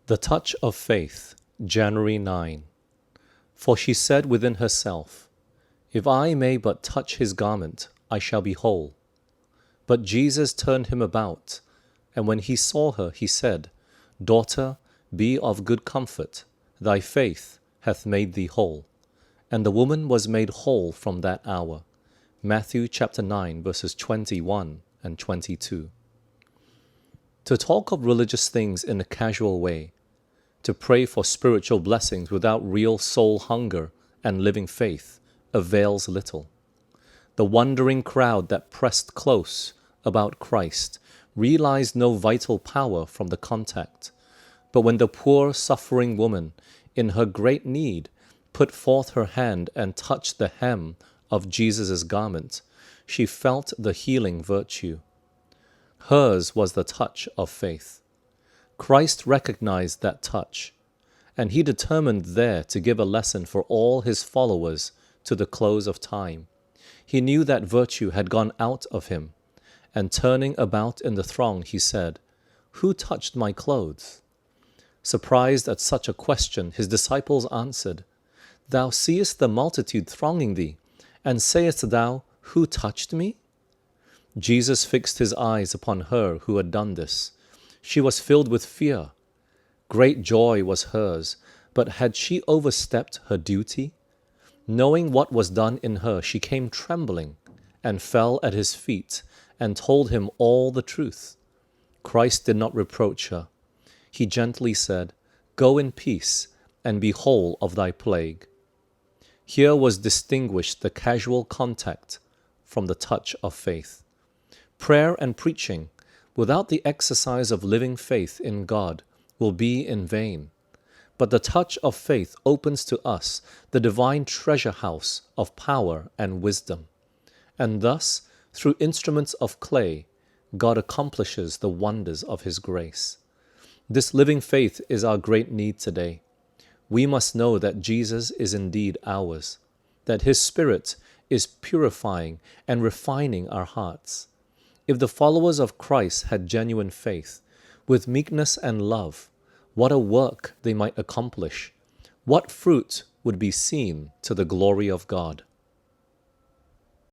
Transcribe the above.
The Touch of Faith, January 9. For she said within herself, If I may but touch his garment, I shall be whole. But Jesus turned him about, and when he saw her, he said, Daughter, be of good comfort, thy faith hath made thee whole. And the woman was made whole from that hour. Matthew chapter 9, verses 21 and 22. To talk of religious things in a casual way, to pray for spiritual blessings without real soul hunger and living faith, avails little. The wondering crowd that pressed close about Christ realized no vital power from the contact. But when the poor suffering woman, in her great need, put forth her hand and touched the hem of Jesus' garment, she felt the healing virtue. Hers was the touch of faith. Christ recognized that touch, and he determined there to give a lesson for all his followers to the close of time. He knew that virtue had gone out of him, and turning about in the throng, he said, Who touched my clothes? Surprised at such a question, his disciples answered, Thou seest the multitude thronging thee, and sayest thou, Who touched me? Jesus fixed his eyes upon her who had done this. She was filled with fear. Great joy was hers, but had she overstepped her duty? Knowing what was done in her, she came trembling and fell at his feet and told him all the truth. Christ did not reproach her. He gently said, Go in peace and be whole of thy plague. Here was distinguished the casual contact from the touch of faith. Prayer and preaching, without the exercise of living faith in God, will be in vain. But the touch of faith opens to us the divine treasure house of power and wisdom. And thus, through instruments of clay, God accomplishes the wonders of his grace. This living faith is our great need today. We must know that Jesus is indeed ours, that his Spirit is purifying and refining our hearts. If the followers of Christ had genuine faith, with meekness and love, what a work they might accomplish! What fruit would be seen to the glory of God!